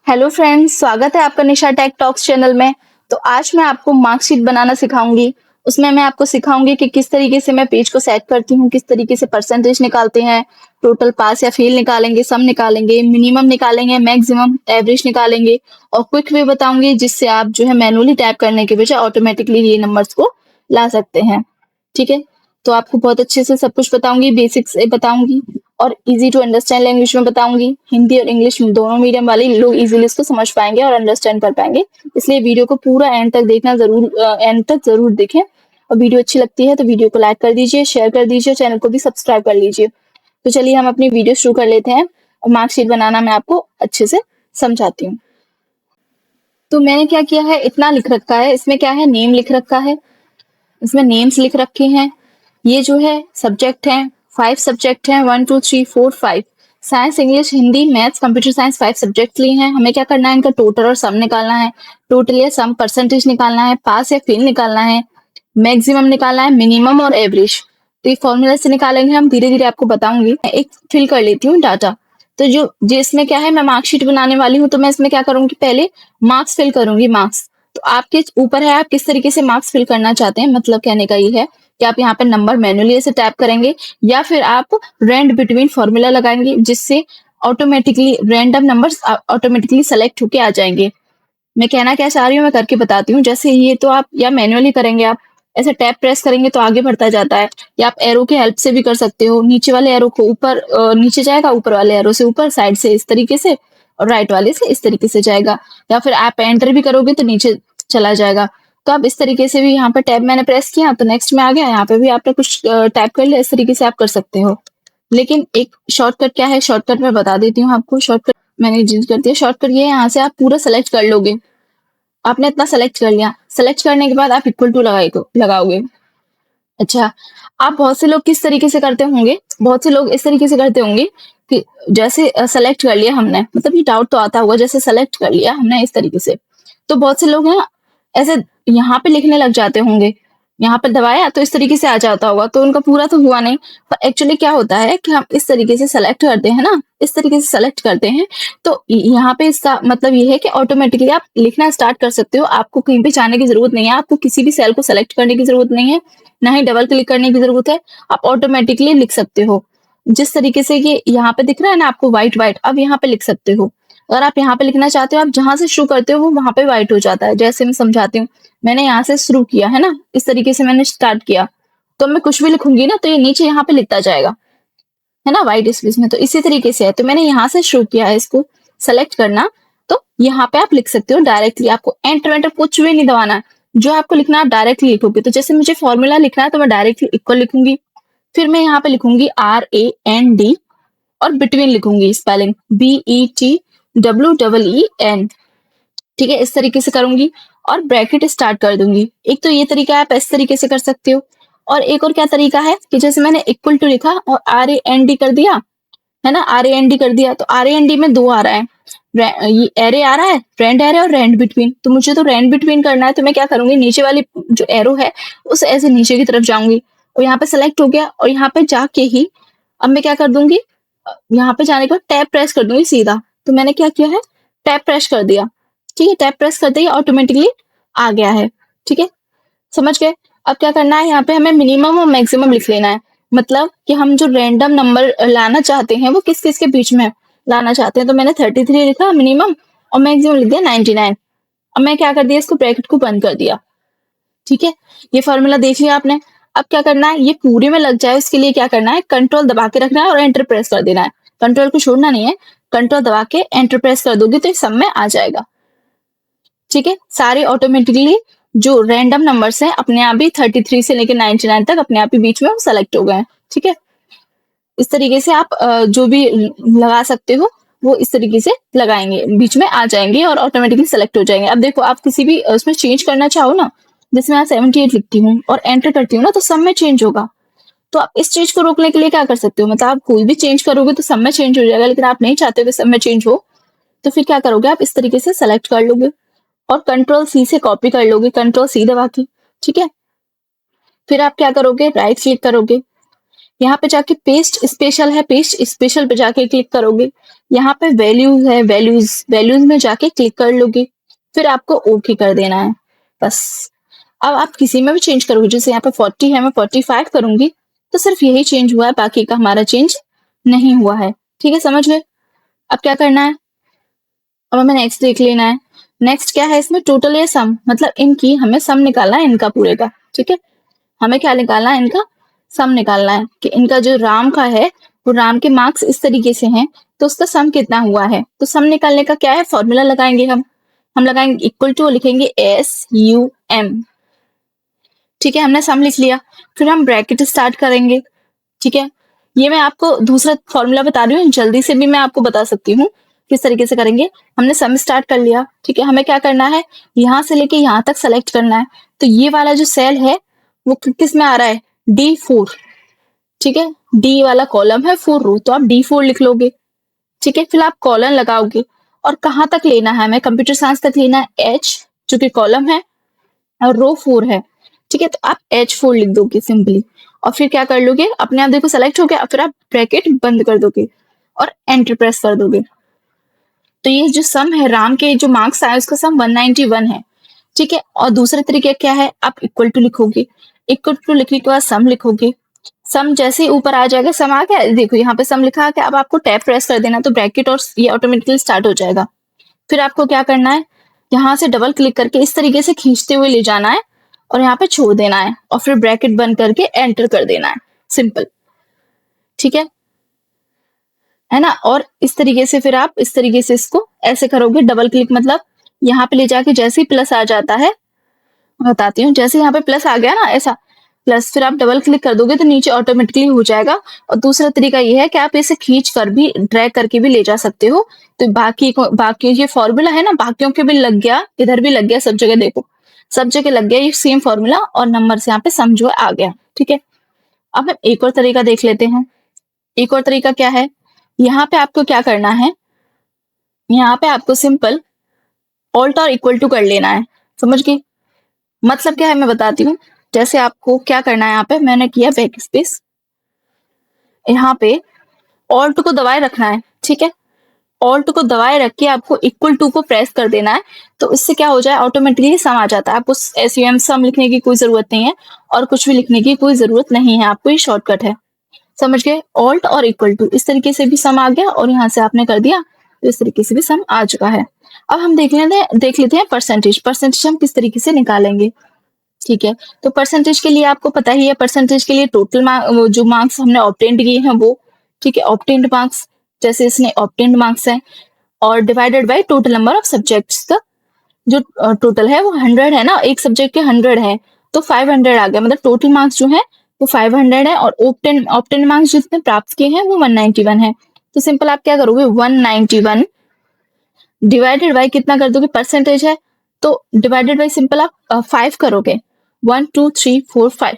Hello friends, स्वागत है आपका निशा टेक टॉक्स चैनल में। तो आज मैं आपको मार्कशीट बनाना सिखाऊंगी। उसमें मैं आपको सिखाऊंगी कि किस तरीके से मैं पेज को सेट करती हूँ, किस तरीके से परसेंटेज निकालते हैं, टोटल पास या फेल निकालेंगे, सम निकालेंगे, मिनिमम निकालेंगे, मैक्सिमम, एवरेज निकालेंगे और क्विक वे बताऊंगी जिससे आप जो है मैनुअली टाइप करने के बजाय ऑटोमेटिकली ये नंबर्स को ला सकते हैं। ठीक है, तो आपको बहुत अच्छे से सब कुछ बताऊंगी, बेसिक्स बताऊंगी और इजी टू अंडरस्टैंड लैंग्वेज में बताऊंगी। हिंदी और इंग्लिश दोनों मीडियम वाले लोग इजीली इसको समझ पाएंगे और अंडरस्टैंड कर पाएंगे। इसलिए वीडियो को पूरा एंड तक देखना जरूर, एंड तक जरूर देखें। और वीडियो अच्छी लगती है तो वीडियो को लाइक कर दीजिए, शेयर कर दीजिए, चैनल को भी सब्सक्राइब कर लीजिए। तो चलिए हम अपनी वीडियो शुरू कर लेते हैं और मार्कशीट बनाना मैं आपको अच्छे से समझाती हूँ। तो मैंने क्या किया है, इतना लिख रखा है। इसमें क्या है, नेम लिख रखा है, इसमें नेम्स लिख रखे हैं। ये जो है सब्जेक्ट हैं, 5 सब्जेक्ट हैं, 1 2 3 4 5। Science, English, Hindi, maths, computer science 5 subject लिए हैं। हमें क्या करना है, इनका टोटल और सम निकालना है। टोटल या सम, परसेंटेज निकालना है, पास या फेल निकालना है, मैक्सिमम निकालना है, मिनिमम और एवरेज। तो ये फॉर्मूला से निकालेंगे हम, धीरे धीरे आपको बताऊंगी। मैं एक फिल कर लेती हूँ डाटा। तो जो जिसमें क्या है, मैं मार्कशीट बनाने वाली हूँ तो मैं इसमें क्या करूंगी, पहले मार्क्स फिल करूंगी। मार्क्स तो आपके ऊपर है, आप किस तरीके से मार्क्स फिल करना चाहते हैं। मतलब कहने का ये है कि आप यहाँ पे नंबर मैन्युअली ऐसे टैप करेंगे या फिर आप रेंड बिटवीन फॉर्मूला लगाएंगे जिससे automatically random numbers automatically select होके आ जाएंगे। मैं कहना क्या चाह रही हूँ मैं करके बताती हूँ। जैसे ये तो आप या मैन्युअली करेंगे, आप ऐसे टैप प्रेस करेंगे तो आगे बढ़ता जाता है, या आप एरो के हेल्प से भी कर सकते हो। नीचे वाले एरो को ऊपर नीचे जाएगा, ऊपर वाले एरो से ऊपर, साइड से इस तरीके से और राइट वाले से इस तरीके से जाएगा। या फिर आप एंटर भी करोगे तो नीचे चला जाएगा। तो आप इस तरीके से भी, यहाँ पे टैब मैंने प्रेस किया तो नेक्स्ट में आ गया, यहाँ पे भी आपने कुछ टाइप कर लिया, इस तरीके से आप कर सकते हो। लेकिन एक शॉर्टकट क्या है, शॉर्टकट मैं बता देती हूँ आपको। शॉर्टकट मैंने यूज कर दिया। शॉर्टकट ये है, यहाँ से आप पूरा सेलेक्ट कर लोगे। आपने इतना सेलेक्ट कर लिया, सेलेक्ट करने के बाद आप इक्वल टू लगाओगे। अच्छा, आप बहुत से लोग किस तरीके से करते होंगे, बहुत से लोग इस तरीके से करते होंगे कि जैसे सेलेक्ट कर लिया हमने, मतलब ये डाउट तो आता होगा, जैसे सेलेक्ट कर लिया हमने इस तरीके से, तो बहुत से लोग ना ऐसे यहाँ पे लिखने लग जाते होंगे। यहाँ पे दबाया तो इस तरीके से आ जाता होगा, तो उनका पूरा तो हुआ नहीं। पर एक्चुअली क्या होता है कि हम इस तरीके से सेलेक्ट करते हैं ना, इस तरीके से सेलेक्ट करते हैं तो यहाँ पे इसका मतलब ये है कि ऑटोमेटिकली आप लिखना स्टार्ट कर सकते हो। आपको कहीं पे जाने की जरूरत नहीं है, आपको किसी भी सेल को सेलेक्ट करने की जरूरत नहीं है, ना ही डबल क्लिक करने की जरूरत है। आप ऑटोमेटिकली लिख सकते हो। जिस तरीके से ये यहाँ पे दिख रहा है ना आपको व्हाइट व्हाइट, अब यहाँ पे लिख सकते हो। अगर आप यहाँ पे लिखना चाहते हो, आप जहां से शुरू करते हो वो वहां पे व्हाइट हो जाता है। जैसे मैं समझाती हूँ, मैंने यहाँ से शुरू किया है ना, इस तरीके से मैंने स्टार्ट किया, तो मैं कुछ भी लिखूंगी ना तो ये नीचे यहाँ पे लिखता जाएगा, है ना, व्हाइट स्पेस में। तो इसी तरीके से है। तो मैंने यहाँ से शुरू किया है इसको सेलेक्ट करना, तो यहाँ पे आप लिख सकते हो डायरेक्टली। आपको एंटर वेंटर कुछ भी नहीं दबाना है, जो आपको लिखना आप डायरेक्टली लिखोगे। तो जैसे मुझे फॉर्मूला लिखना है तो मैं डायरेक्टली इक्वल लिखूंगी, फिर मैं यहाँ पे लिखूंगी RAND और बिटवीन लिखूंगी स्पेलिंग BETWEEN। ठीक है, इस तरीके से करूंगी और ब्रैकेट स्टार्ट कर दूंगी। एक तो ये तरीका है, आप इस तरीके से कर सकते हो। और एक और क्या तरीका है कि जैसे मैंने इक्वल टू लिखा और RAND कर दिया, है ना, RAND कर दिया, तो RAND में 2 आ रहा है, ये एरे आ रहा है, रैंड एरे और रैंड बिटवीन। तो मुझे तो रैंड बिटवीन करना है, तो मैं क्या करूंगी, नीचे वाली जो एरो है उस ऐसे नीचे की तरफ जाऊंगी और यहाँ पे सेलेक्ट हो गया। और यहाँ पे जाके ही अब मैं क्या कर दूंगी, यहाँ पे जाने के बाद टैब प्रेस कर दूंगी सीधा। तो मैंने क्या किया है, टैब प्रेस कर दिया। ठीक है, टैब प्रेस करते ही ऑटोमेटिकली आ गया है। ठीक है, समझ गए। अब क्या करना है, यहाँ पे हमें मिनिमम और मैक्सिमम लिख लेना है। मतलब कि हम जो रैंडम नंबर लाना चाहते हैं वो किस किस के बीच में लाना चाहते हैं। तो मैंने 33 लिखा मिनिमम और मैक्सिमम लिख दिया 99। अब मैं क्या कर दिया, इसको ब्रैकेट को बंद कर दिया। ठीक है, ये फॉर्मूला देख लिया आपने। अब क्या करना है, ये पूरे में लग जाए उसके लिए क्या करना है, कंट्रोल दबा के रखना है और एंटर प्रेस कर देना है। कंट्रोल को छोड़ना नहीं है, कंट्रोल दबा के एंटर प्रेस कर दोगे तो इस सब में आ जाएगा। ठीक है, सारे ऑटोमेटिकली जो रैंडम नंबर्स हैं अपने आप ही 33 से लेकर 99 तक अपने आप ही बीच में सेलेक्ट हो गए हैं। ठीक है, इस तरीके से आप जो भी लगा सकते हो वो इस तरीके से लगाएंगे, बीच में आ जाएंगे और ऑटोमेटिकली सेलेक्ट हो जाएंगे। अब देखो, आप किसी भी उसमें चेंज करना चाहो ना, जैसे मैं 78 लिखती हूँ और एंटर करती हूँ ना, तो सब में चेंज होगा। तो आप इस चीज को रोकने के लिए क्या कर सकते हो, मतलब आप कोई भी चेंज करोगे तो सब में चेंज हो जाएगा, लेकिन आप नहीं चाहते कि सब में चेंज हो, तो फिर क्या करोगे, आप इस तरीके से सेलेक्ट कर लोगे और कंट्रोल C से कॉपी कर लोगे, कंट्रोल C दबा के। ठीक है, फिर आप क्या करोगे, राइट क्लिक करोगे, यहाँ पे जाके पेस्ट स्पेशल है, पेस्ट स्पेशल पे जाके क्लिक करोगे। यहाँ पे वैल्यूज है, वैल्यूज में जाके क्लिक कर लोगे, फिर आपको ओके कर देना है बस। अब आप किसी में भी चेंज करोगे, जैसे यहाँ पे 40 है, मैं 45 करूंगी तो सिर्फ यही चेंज हुआ है, बाकी का हमारा चेंज नहीं हुआ है। ठीक है, समझ गए। अब क्या करना है, अब हमें नेक्स्ट देख लेना है। नेक्स्ट क्या है इसमें, टोटल या सम, मतलब इनकी हमें सम निकालना है इनका पूरे का। ठीक है, हमें क्या निकालना है, इनका सम निकालना है कि इनका जो राम का है वो राम के मार्क्स इस तरीके से हैं तो उसका सम कितना हुआ है। तो सम निकालने का क्या है, फॉर्मूला लगाएंगे हम लगाएंगे इक्वल टू, लिखेंगे SUM। ठीक है, हमने सम लिख लिया, फिर हम ब्रैकेट स्टार्ट करेंगे। ठीक है, ये मैं आपको दूसरा फॉर्मूला बता रही हूँ, जल्दी से भी मैं आपको बता सकती हूँ किस तरीके से करेंगे। हमने सम स्टार्ट कर लिया। ठीक है, हमें क्या करना है, यहाँ से लेके यहाँ तक सेलेक्ट करना है। तो ये वाला जो सेल है वो किस में आ रहा है, D4। ठीक है, डी वाला कॉलम है, 4 रो, तो आप D4 लिख लोगे। ठीक है, फिर आप कॉलन लगाओगे और कहाँ तक लेना है, हमें कंप्यूटर साइंस तक लेना है, H जो कि कॉलम है और रो 4 है। ठीक है, तो आप H4 लिख दोगे सिंपली, और फिर क्या कर लोगे, अपने आप देखो सेलेक्ट हो गया, फिर आप ब्रैकेट बंद कर दोगे और एंटर प्रेस कर दोगे। तो ये जो सम है, राम के जो मार्क्स आए उसका सम 191 है। ठीक है, और दूसरे तरीके क्या है, आप इक्वल टू लिखोगे, इक्वल टू लिखने के बाद सम लिखोगे। सम जैसे ही ऊपर आ जाएगा, सम आ गया, देखो यहाँ पे सम लिखा है, अब आपको टैब प्रेस कर देना तो ब्रैकेट और ये ऑटोमेटिकली स्टार्ट हो जाएगा। फिर आपको क्या करना है, यहाँ से डबल क्लिक करके इस तरीके से खींचते हुए ले जाना है और यहाँ पे छोड़ देना है और फिर ब्रैकेट बंद करके एंटर कर देना है, सिंपल। ठीक है ना। और इस तरीके से फिर आप इस तरीके से इसको ऐसे करोगे, डबल क्लिक मतलब यहाँ पे ले जाके जैसे ही प्लस आ जाता है, बताती हूँ, जैसे यहाँ पे प्लस आ गया ना ऐसा प्लस, फिर आप डबल क्लिक कर दोगे तो नीचे ऑटोमेटिकली हो जाएगा। और दूसरा तरीका ये है कि आप इसे खींच कर भी ड्रैग करके भी ले जा सकते हो। तो बाकी ये फॉर्मूला है ना, बाकियों के भी लग गया, इधर भी लग गया, सब जगह देखो, सब जगह लग गया ये सेम फॉर्मूला, और नंबर से यहाँ पे सम जो आ गया। ठीक है, अब हम एक और तरीका देख लेते हैं। एक और तरीका क्या है, यहाँ पे आपको क्या करना है, यहाँ पे आपको सिंपल ऑल्ट और इक्वल टू कर लेना है, समझ गए। मतलब क्या है मैं बताती हूँ, जैसे आपको क्या करना है, यहाँ पे मैंने किया बैक स्पेस, यहाँ पे ऑल्ट को दबाए रखना है। ठीक है, ऑल्ट को दबाए रख के आपको इक्वल टू को प्रेस कर देना है, तो इससे क्या हो जाए, ऑटोमेटिकली सम आ जाता है। आपको SUM सम लिखने की कोई जरूरत नहीं है और कुछ भी लिखने की कोई जरूरत नहीं है, आपको ये शॉर्टकट है, समझ गए। ऑल्ट और इक्वल टू, इस तरीके से भी सम आ गया और यहाँ से आपने कर दिया तो इस तरीके से भी सम आ चुका है। अब हम देख लेते हैं परसेंटेज। परसेंटेज हम किस तरीके से निकालेंगे। ठीक है, तो परसेंटेज के लिए आपको पता ही है, परसेंटेज के लिए टोटल जो मार्क्स हमने ऑब्टेंड किए हैं वो। ठीक है, ऑब्टेंड मार्क्स, जैसे इसने ऑब्टेंड मार्क्स है, और divided by total number of subjects का जो टोटल है वो 100 है ना, एक सब्जेक्ट के 100 है तो 500 आ गया, मतलब टोटल मार्क्स जो है वो 500 है, और ऑब्टेंड मार्क्स जितने प्राप्त किए हैं वो 191 है। तो सिंपल आप क्या करोगे, 191 डिवाइडेड बाय कितना कर दोगे, परसेंटेज है तो डिवाइडेड बाय सिंपल आप 5 करोगे, 1 2 3 4 5।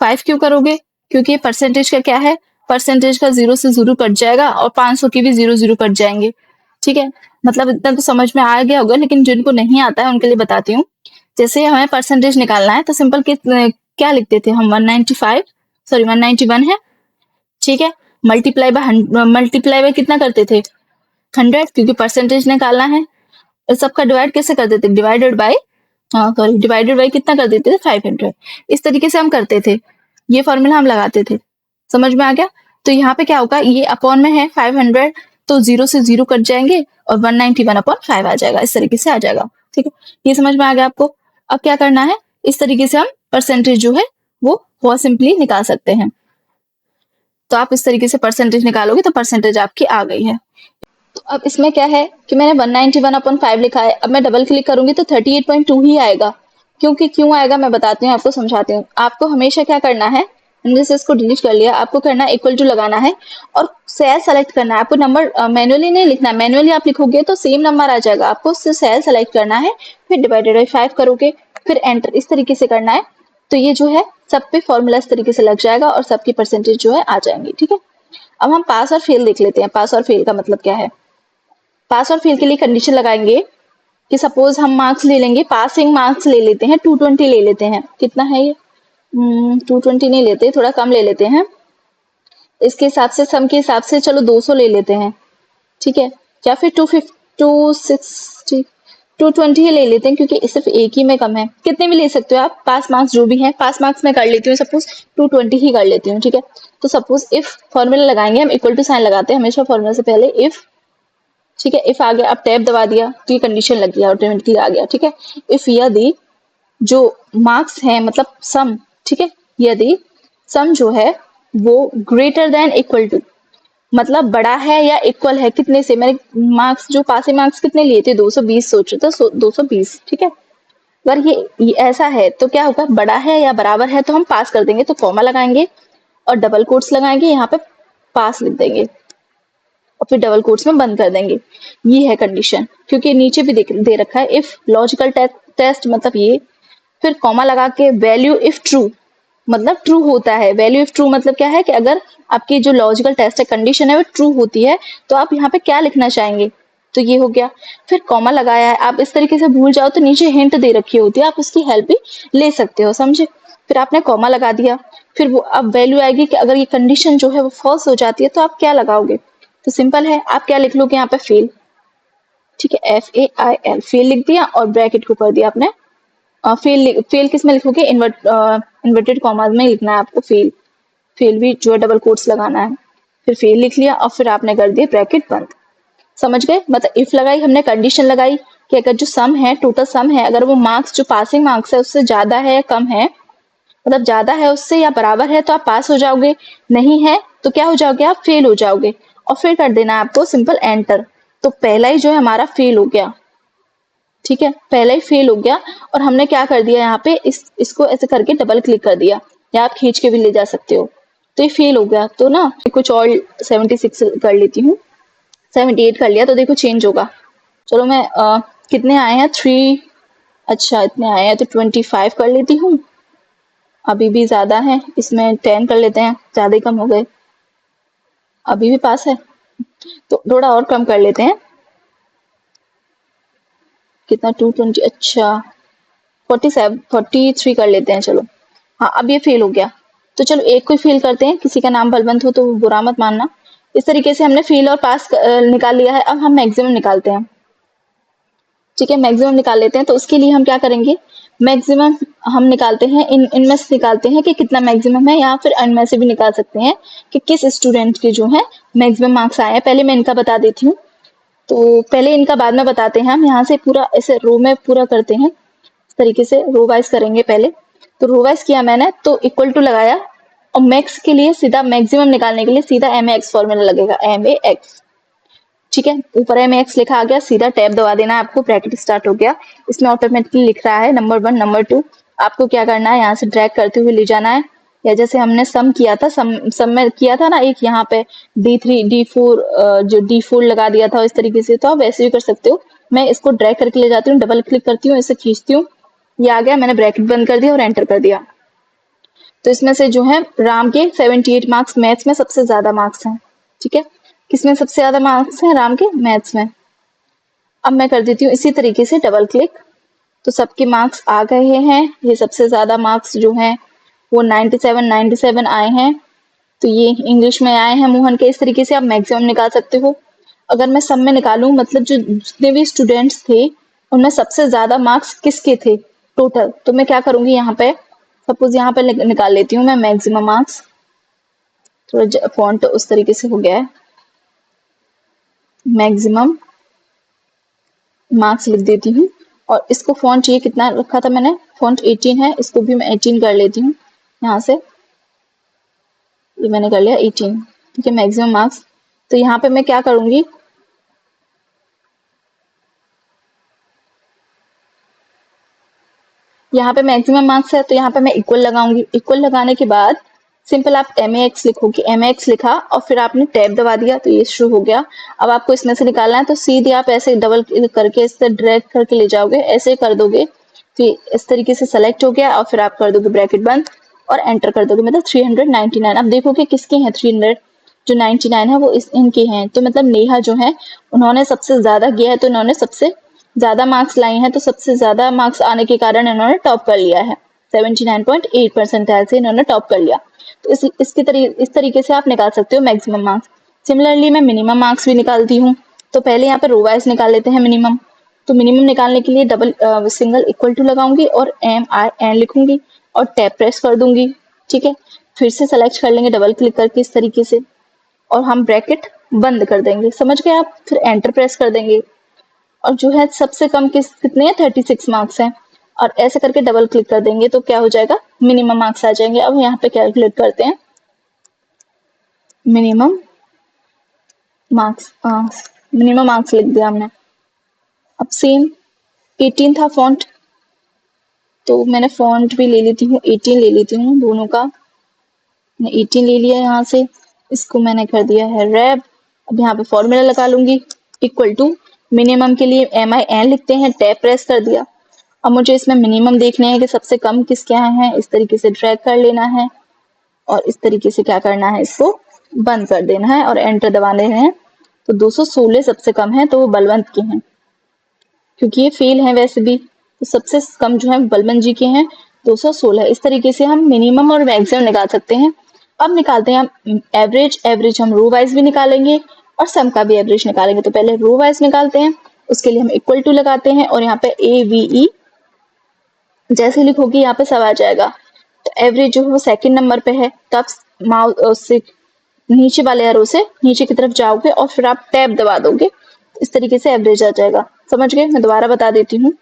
5 क्यों करोगे, क्योंकि ये परसेंटेज का क्या है, परसेंटेज का 0 से 0 कट जाएगा और 500 के भी 0 0 कट जाएंगे। ठीक है, मतलब इतना तो समझ में आ गया होगा, लेकिन जिनको नहीं आता है उनके लिए बताती हूँ। जैसे हमें परसेंटेज निकालना है तो सिंपल क्या लिखते थे हम, 191 है। ठीक है, मल्टीप्लाई बाय कितना करते थे, 100, क्योंकि परसेंटेज निकालना है। सबका डिवाइड कैसे कर देते, डिवाइडेड बाय कितना कर देते थे, 500। इस तरीके से हम करते थे, ये फॉर्मूला हम लगाते थे, समझ में आ गया। तो यहाँ पे क्या होगा, ये अपॉन में है 500 तो 0 से 0 कट जाएंगे और 191/5 आ जाएगा, इस तरीके से आ जाएगा। ठीक है, ये समझ में आ गया आपको। अब क्या करना है, इस तरीके से हम परसेंटेज जो है वो बहुत सिंपली निकाल सकते हैं। तो आप इस तरीके से परसेंटेज निकालोगे तो परसेंटेज आपकी आ गई है। तो अब इसमें क्या है कि मैंने 191/5 लिखा है, अब मैं डबल क्लिक करूंगी तो 38.2 ही आएगा। क्यों आएगा मैं बताती हूँ, आपको समझाती हूँ। आपको हमेशा क्या करना है, मैंने जैसे इसको डिलीट कर लिया, आपको करना है इक्वल टू लगाना है और सेल सेलेक्ट करना है। आपको नंबर मैनुअली नहीं लिखना है, मैनुअली आप लिखोगे तो सेम नंबर आ जाएगा, आपको उससे सेल सेलेक्ट करना है, फिर डिवाइडेड बाई 5 करोगे, फिर एंटर, इस तरीके से करना है। तो ये जो है सब पे फॉर्मूला इस तरीके से लग जाएगा और सबकी परसेंटेज जो है आ जाएंगी। ठीक है, अब हम पास और फेल देख लेते हैं। पास और फेल का मतलब क्या है, पास और फेल के लिए कंडीशन लगाएंगे कि सपोज हम मार्क्स ले लेंगे, पासिंग मार्क्स ले लेते हैं 220 ले लेते हैं, कितना है ये 220 नहीं लेते, थोड़ा कम ले लेते हैं, इसके हिसाब से सम के हिसाब से चलो 200 ले लेते हैं, ठीक है, या फिर 260 220 ही ले लेते हैं क्योंकि सिर्फ एक ही में कम है। कितने भी ले सकते हो आप, पास मार्क्स जो भी है, पास मार्क्स में कर लेती हूँ, सपोज 220 ही कर लेती हूँ, ठीक है। तो सपोज इफ फॉर्मूला लगाएंगे हम, इक्वल टू साइन लगाते हैं हमेशा फॉर्मूला से पहले, इफ, ठीक है, इफ आ गया, अब टैब दबा दिया तो ये कंडीशन लग गया, ऑटोमेटिकली आ गया, ठीक है। इफ यदि जो मार्क्स है मतलब सम, ठीक है, यदि सम जो है वो ग्रेटर देन इक्वल टू, मतलब बड़ा है या इक्वल है कितने से, मैंने मार्क्स जो पासिंग मार्क्स कितने लिए थे, 220 सोच रहे थे, 220, ठीक है। अगर ये ऐसा है तो क्या होगा, बड़ा है या बराबर है तो हम पास कर देंगे, तो कॉमा लगाएंगे और डबल कोट्स लगाएंगे, यहाँ पे पास लिख देंगे और फिर डबल कोट्स में बंद कर देंगे। ये है कंडीशन, क्योंकि नीचे भी दे रखा है इफ लॉजिकल टेस्ट, मतलब ये, फिर कॉमा लगा के वैल्यू इफ ट्रू, मतलब ट्रू होता है, वैल्यू इफ ट्रू मतलब क्या है कि अगर आपकी जो लॉजिकल टेस्ट है कंडीशन है वो ट्रू होती है तो आप यहाँ पे क्या लिखना चाहेंगे, तो ये हो गया। फिर कॉमा लगाया है, आप इस तरीके से भूल जाओ तो नीचे हिंट दे रखी होती है, आप उसकी हेल्प भी ले सकते हो, समझे। फिर आपने कॉमा लगा दिया, फिर वो अब वैल्यू आएगी कि अगर ये कंडीशन जो है वो फॉल्स हो जाती है तो आप क्या लगाओगे, तो सिंपल है, आप क्या लिख लोगे यहाँ पे, फेल, ठीक है, FAIL, फेल लिख दिया और ब्रैकेट को कर दिया आपने, फेल किस में लिखोगे, इन्वर्टेड कॉमास में लिखना है आपको, फेल, फेल भी जो है डबल कोट्स लगाना है, फिर फेल लिख लिया और फिर आपने कर दिया ब्रैकेट बंद। समझ गए, मतलब इफ लगाई हमने, कंडीशन लगाई कि अगर जो सम है, टोटल सम है, अगर वो मार्क्स जो पासिंग मार्क्स है उससे ज्यादा है या कम है, मतलब ज्यादा है उससे या बराबर है तो आप पास हो जाओगे, नहीं है तो क्या हो जाओगे, आप फेल हो जाओगे। और फिर कर देना है आपको सिंपल एंटर, तो पहला ही जो है हमारा फेल हो गया, ठीक है, पहला ही फेल हो गया। और हमने क्या कर दिया यहाँ पे, इसको ऐसे करके डबल क्लिक कर दिया, या आप खींच के भी ले जा सकते हो, तो ये फेल हो गया। तो ना कुछ और 76 कर लेती हूँ, 78 कर लिया तो देखो चेंज होगा। चलो मैं कितने आए हैं, 3, अच्छा इतने आए हैं तो 25 कर लेती हूँ, अभी भी ज्यादा है, इसमें 10 कर लेते हैं, ज्यादा ही कम हो गए, अभी भी पास है, तो थोड़ा और कम कर लेते हैं, कितना, 220, अच्छा 43 कर लेते हैं, चलो। हाँ अब ये फेल हो गया, तो चलो एक को फेल करते हैं, किसी का नाम बलवंत हो तो बुरा मत मानना। इस तरीके से हमने फेल और पास निकाल लिया है। अब हम मैक्सिमम निकालते हैं, ठीक है, मैक्सिमम निकाल लेते हैं। तो उसके लिए हम क्या करेंगे, मैक्सिमम हम निकालते हैं, इनमें से निकालते हैं कि कितना मैक्सिमम है, या फिर इनमें से भी निकाल सकते हैं कि किस स्टूडेंट के जो है मैक्सिमम मार्क्स आए हैं। पहले मैं इनका बता देती हूँ, तो पहले इनका बाद में बताते हैं। हम यहाँ से पूरा ऐसे रो में पूरा करते हैं, इस तरीके से रो वाइज करेंगे पहले। तो रो वाइज किया मैंने, तो इक्वल टू लगाया और मैक्स के लिए सीधा, मैक्सिमम निकालने के लिए सीधा MAX फॉर्मूला लगेगा, MAX, ठीक है। ऊपर MAX लिखा आ गया, सीधा टैब दबा देना है आपको, ब्रैकेट स्टार्ट हो गया। इसमें ऑटोमेटिकली लिख रहा है नंबर 1, नंबर 2। आपको क्या करना है, यहाँ से ड्रैग करते हुए ले जाना है, या जैसे हमने सम किया था, सम में किया था ना, एक यहाँ पे D3 D4 जो D4 लगा दिया था इस तरीके से, तो आप वैसे भी कर सकते हो। मैं इसको ड्रैग करके ले जाती हूँ, डबल क्लिक करती हूँ, इसे खींचती हूँ, ये आ गया, मैंने ब्रैकेट बंद कर दिया और एंटर कर दिया। तो इसमें से जो है राम के 78 मार्क्स मैथ्स में सबसे ज्यादा मार्क्स हैं, ठीक है। किसमें सबसे ज्यादा मार्क्स हैं, राम के मैथ्स में। अब मैं कर देती हूँ इसी तरीके से डबल क्लिक, तो सबके मार्क्स आ गए हैं। ये सबसे ज्यादा मार्क्स जो हैं वो 97 आए हैं, तो ये इंग्लिश में आए हैं मोहन के। इस तरीके से आप मैक्सिमम निकाल सकते हो। अगर मैं सब में निकालूं, मतलब जो जितने भी स्टूडेंट्स थे उनमें सबसे ज्यादा मार्क्स किसके थे टोटल, तो मैं क्या करूंगी, यहाँ पे सपोज यहाँ पे निकाल लेती हूँ मैं मैक्सिमम मार्क्स। थोड़ा फॉन्ट उस तरीके से हो गया है, मैक्सिमम मार्क्स लिख देती हूँ। और इसको फॉन्ट चाहिए, कितना रखा था मैंने, फॉन्ट 18 है, इसको भी मैं 18 कर लेती हूँ यहाँ से, ये मैंने कर लिया 18, ठीक है, मैक्सिमम मार्क्स। तो यहाँ पे मैं क्या करूंगी, यहाँ पे मैक्सिमम मार्क्स है तो यहाँ पे मैं इक्वल लगाऊंगी। इक्वल लगाने के बाद सिंपल आप MAX लिखोगे, MAX लिखा और फिर आपने टैब दबा दिया तो ये शुरू हो गया। अब आपको इसमें से निकालना है, तो सीधे आप ऐसे डबल क्लिक करके इससे ड्रैग करके ले जाओगे, ऐसे कर दोगे तो इस तरीके से सेलेक्ट हो गया। और फिर आप कर दोगे ब्रैकेट बंद और एंटर कर दोगे, मतलब 399। अब देखोगे किसके हैं 300, जो 99 है वो इनके हैं। तो मतलब नेहा जो है उन्होंने सबसे ज्यादा किया है, तो उन्होंने सबसे ज्यादा मार्क्स लाई हैं, तो सबसे ज्यादा मार्क्स आने के कारण इन्होंने टॉप कर लिया है। 79.8 परसेंटाइल से इन्होंने टॉप कर लिया। तो इस तरीके से आप निकाल सकते हो मैक्सिमम मार्क्स। सिमिलरली मैं मिनिमम मार्क्स भी निकालती हूँ। तो पहले यहाँ पे रो वाइज निकाल लेते हैं मिनिमम। तो मिनिमम निकालने के लिए डबल सिंगल इक्वल टू लगाऊंगी और MIN लिखूंगी और टैब प्रेस कर दूंगी। ठीक है, फिर से सेलेक्ट कर लेंगे डबल क्लिक करके इस तरीके से और हम ब्रैकेट बंद कर देंगे। समझ गए आप? फिर एंटर प्रेस कर देंगे और जो है सबसे कम कितने हैं 36 मार्क्स हैं और ऐसे करके डबल क्लिक कर देंगे तो क्या हो जाएगा, मिनिमम मार्क्स आ जाएंगे। अब यहाँ पे कैलकुलेट करते हैं मिनिमम मार्क्स लिख दिया हमने। अब सेम 18 था फॉन्ट, तो मैंने फॉन्ट भी ले लेती हूँ 18 ले लेती हूँ दोनों का। मैंने 18 ले लिया यहाँ से, इसको मैंने कर दिया है रैप। अब यहाँ पे फॉर्मूला लगा लूंगी इक्वल टू मिनिमम के लिए MIN लिखते हैं, टैब प्रेस कर दिया। अब मुझे इसमें मिनिमम देखने हैं कि सबसे कम किस क्या है, इस तरीके से ड्रैग कर लेना है और इस तरीके से क्या करना है, इसको बंद कर देना है और एंटर दबा देना है। तो 216 सबसे कम है, तो वो बलवंत के हैं क्योंकि ये फेल है वैसे भी। तो सबसे कम जो है बलवंत जी के हैं 216। इस तरीके से हम मिनिमम और मैक्सिमम निकाल सकते हैं। अब निकालते हैं हम एवरेज हम रो वाइज भी निकालेंगे और सम का भी एवरेज निकालेंगे। तो पहले रो वाइज निकालते हैं, उसके लिए हम इक्वल टू लगाते हैं और यहाँ पे AVE जैसे लिखोगे यहाँ पे सब आ जाएगा। तो एवरेज जो है वो सेकंड नंबर पे है, तो आप माउस से नीचे वाले एरो से नीचे की तरफ जाओगे और फिर आप टैब दबा दोगे, इस तरीके से एवरेज आ जाएगा। समझ गए? मैं दोबारा बता देती हूँ।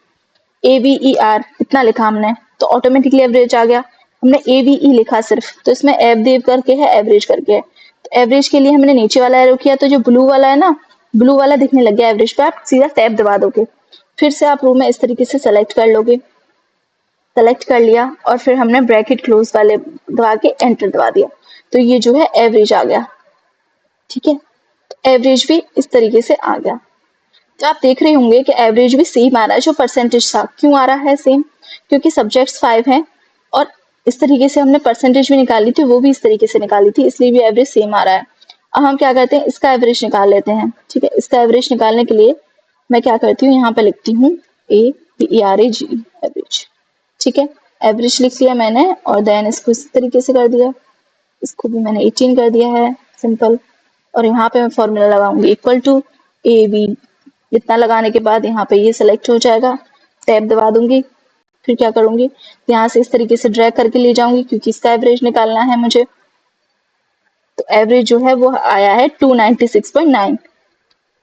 AVER इतना लिखा हमने तो ऑटोमेटिकली एवरेज आ गया। हमने AVE लिखा सिर्फ, तो इसमें एव देव करके है, एवरेज करके है। तो एवरेज के लिए हमने नीचे वाला एरो किया, तो जो ब्लू वाला है ना, ब्लू वाला दिखने लग गया एवरेज पे, आप सीधा टैब दबा दोगे। फिर से आप रो में इस तरीके से सेलेक्ट कर लोगे, सेलेक्ट कर लिया और फिर हमने ब्रैकेट क्लोज वाले दबा के एंटर दबा दिया, तो ये जो है एवरेज आ गया। ठीक है, तो एवरेज भी इस तरीके से आ गया। तो आप देख रहे होंगे कि एवरेज भी सेम आ रहा है जो परसेंटेज था। क्यों आ रहा है सेम? क्योंकि सब्जेक्ट्स 5 हैं और इस तरीके से हमने परसेंटेज भी निकाली थी, वो भी इस तरीके से निकाली थी, इसलिए भी एवरेज सेम आ रहा है। अब हम क्या करते हैं, इसका एवरेज निकाल लेते हैं। ठीक है, इसका एवरेज निकालने के लिए मैं क्या करती हूँ, यहाँ पे लिखती हूँ AVERAG एवरेज। ठीक है, एवरेज लिख लिया मैंने और देन इसको इस तरीके से कर दिया, इसको भी मैंने 18 कर दिया है सिंपल। और यहाँ पे मैं फॉर्मूला लगाऊंगी इक्वल टू AB। इतना लगाने के बाद यहाँ पे ये सिलेक्ट हो जाएगा, टैब दबा दूंगी। फिर क्या करूंगी, यहाँ से इस तरीके से ड्रैग करके ले जाऊंगी क्योंकि इसका एवरेज निकालना है मुझे। तो एवरेज जो है वो आया है 296.9।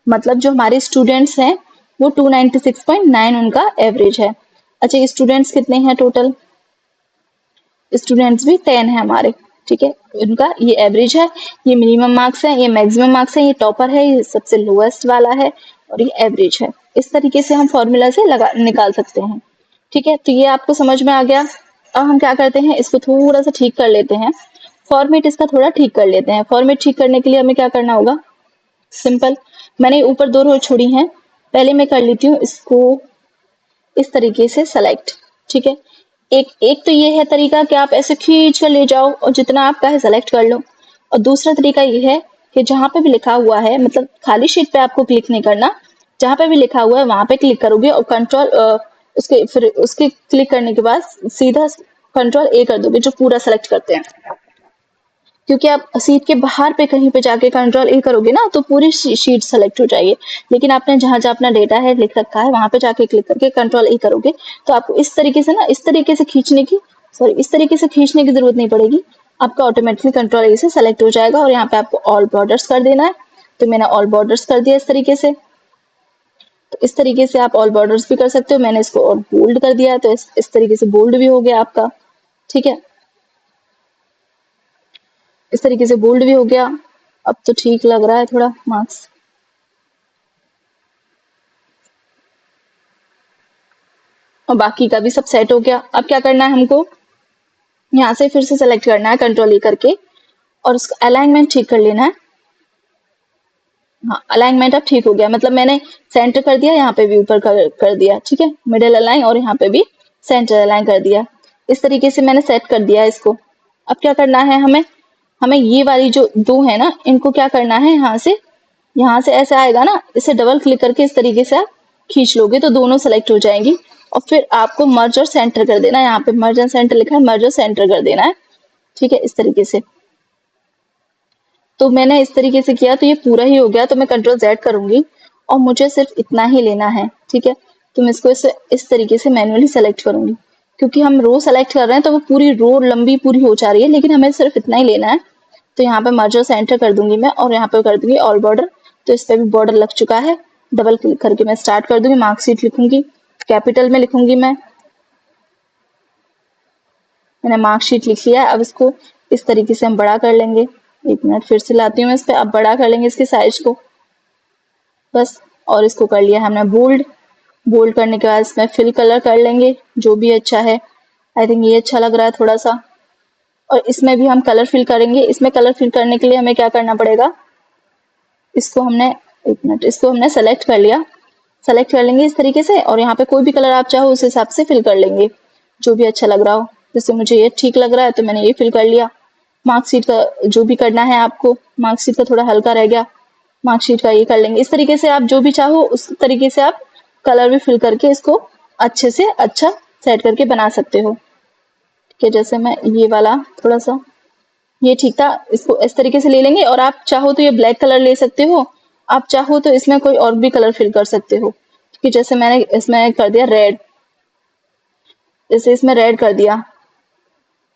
मतलब जो हमारे स्टूडेंट्स हैं वो 296.9 उनका एवरेज है। अच्छा, स्टूडेंट्स कितने हैं टोटल? स्टूडेंट्स भी 10 है हमारे। ठीक है, इनका ये एवरेज है, ये मिनिमम मार्क्स है, ये मैक्सिमम मार्क्स है, ये टॉपर है, ये सबसे लोएस्ट वाला है और ये एवरेज है। इस तरीके से हम फॉर्मूला से निकाल सकते हैं। ठीक है, तो ये आपको समझ में आ गया। अब हम क्या करते हैं, इसको थोड़ा सा ठीक कर लेते हैं, फॉर्मेट इसका थोड़ा ठीक कर लेते हैं। फॉर्मेट ठीक करने के लिए हमें क्या करना होगा, सिंपल, मैंने ऊपर 2 रो छोड़ी हैं, पहले मैं कर लेती हूँ इसको इस तरीके से सेलेक्ट। ठीक है, एक तो ये है तरीका कि आप ऐसे खींच कर ले जाओ और जितना आपका है सेलेक्ट कर लो। और दूसरा तरीका ये है कि जहां पे भी लिखा हुआ है, मतलब खाली शीट पे आपको क्लिक नहीं करना, जहां पे भी लिखा हुआ है वहां पे क्लिक करोगे और कंट्रोल उसके क्लिक करने के बाद सीधा कंट्रोल A कर दोगे, जो पूरा सेलेक्ट करते हैं। क्योंकि आप सीट के बाहर पे कहीं पे जाके कंट्रोल A करोगे ना तो पूरी शीट सेलेक्ट हो जाएगी, लेकिन आपने जहां जहां अपना डेटा है लिख रखा है वहां पे जाके क्लिक करके कंट्रोल A करोगे तो आपको इस तरीके से ना इस तरीके से खींचने की जरूरत नहीं पड़ेगी, आपका ऑटोमेटिकली कंट्रोल A से सेलेक्ट हो जाएगा। और यहाँ पे आपको ऑल बॉर्डर्स कर देना है, तो मैंने ऑल बॉर्डर्स कर दिया इस तरीके से। तो इस तरीके से आप ऑल बॉर्डर्स भी कर सकते हो। मैंने इसको और बोल्ड कर दिया, तो इस तरीके से बोल्ड भी हो गया आपका। ठीक है, इस तरीके से बोल्ड भी हो गया। अब तो ठीक लग रहा है थोड़ा मार्क्स। और बाकी का भी सब सेट हो गया। अब क्या करना है हमको, यहाँ से फिर से सेलेक्ट करना है कंट्रोल E करके और उसका अलाइनमेंट ठीक कर लेना है। हाँ, अलाइनमेंट अब ठीक हो गया, मतलब मैंने सेंटर कर दिया, यहाँ पे भी ऊपर कर दिया। ठीक है, मिडिल अलाइन और यहाँ पे भी सेंटर अलाइन कर दिया। इस तरीके से मैंने सेट कर दिया इसको। अब क्या करना है हमें ये वाली जो 2 है ना, इनको क्या करना है, यहाँ से ऐसे आएगा ना, इसे डबल क्लिक करके इस तरीके से आप खींच लोगे तो दोनों सेलेक्ट हो जाएंगी और फिर आपको मर्ज और सेंटर कर देना है। यहाँ पे मर्ज एंड सेंटर लिखा है, मर्ज और सेंटर कर देना है। ठीक है, इस तरीके से। तो मैंने इस तरीके से किया तो ये पूरा ही हो गया। तो मैं कंट्रोल Z करूंगी और मुझे सिर्फ इतना ही लेना है। ठीक है, तो मैं इसको इस तरीके से मैनुअली सेलेक्ट करूंगी, क्योंकि हम रो सेलेक्ट कर रहे हैं तो वो पूरी रो लंबी पूरी हो जा रही है, लेकिन हमें सिर्फ इतना ही लेना है। तो यहाँ पे मर्ज और सेंटर कर दूंगी मैं, और यहाँ पे कर दूंगी ऑल बॉर्डर। तो इस पे भी बॉर्डर लग चुका है। डबल क्लिक करके मैं स्टार्ट कर दूंगी, मार्कशीट लिखूंगी, कैपिटल में लिखूंगी मैंने मार्कशीट लिख लिया है। अब इसको इस तरीके से हम बड़ा कर लेंगे। 1 मिनट, फिर से लाती हूँ मैं इस पे। अब बड़ा कर लेंगे इसके साइज को बस। और इसको कर लिया हमने बोल्ड। बोल्ड करने के बाद इसमें फिल कलर कर लेंगे, जो भी अच्छा है। आई थिंक ये अच्छा लग रहा है थोड़ा सा। और इसमें भी हम कलर फिल करेंगे। इसमें कलर फिल करने के लिए हमें क्या करना पड़ेगा, इसको हमने 1 मिनट, इसको हमने सेलेक्ट कर लिया। सेलेक्ट कर लेंगे इस तरीके से, और यहाँ पे कोई भी कलर आप चाहो उस हिसाब से फिल कर लेंगे, जो भी अच्छा लग रहा हो। जैसे मुझे ये ठीक लग रहा है तो मैंने ये फिल कर लिया। मार्कशीट का जो भी करना है आपको, मार्कशीट का थोड़ा हल्का रह गया, मार्कशीट का ये कर लेंगे। इस तरीके से आप जो भी चाहो उस तरीके से आप कलर भी फिल करके इसको अच्छे से अच्छा सेट करके बना सकते हो। ठीक है, जैसे मैं ये वाला थोड़ा सा, ये ठीक था, इसको इस तरीके से ले लेंगे। और आप चाहो तो ये ब्लैक कलर ले सकते हो, आप चाहो तो इसमें कोई और भी कलर फिल कर सकते हो। कि जैसे मैंने इसमें कर दिया रेड, जैसे इसमें रेड कर दिया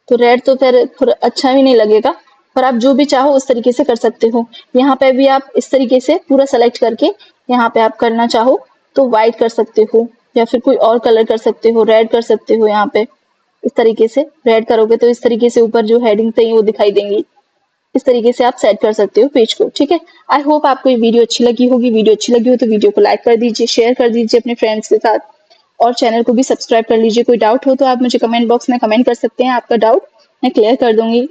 तो रेड तो फिर थोड़ा अच्छा भी नहीं लगेगा, पर आप जो भी चाहो उस तरीके से कर सकते हो। यहाँ पे भी आप इस तरीके से पूरा सेलेक्ट करके यहाँ पे आप करना चाहो तो व्हाइट कर सकते हो, या फिर कोई और कलर कर सकते हो, रेड कर सकते हो। यहाँ पे इस तरीके से रेड करोगे तो इस तरीके से ऊपर जो हेडिंग थे वो दिखाई देंगी। इस तरीके से आप सेट कर सकते हो पेज को। ठीक है, आई होप आपको ये वीडियो अच्छी लगी होगी। वीडियो अच्छी लगी हो तो वीडियो को लाइक कर दीजिए, शेयर कर दीजिए अपने फ्रेंड्स के साथ, और चैनल को भी सब्सक्राइब कर लीजिए। कोई डाउट हो तो आप मुझे कमेंट बॉक्स में कमेंट कर सकते हैं, आपका डाउट मैं क्लियर कर दूंगी।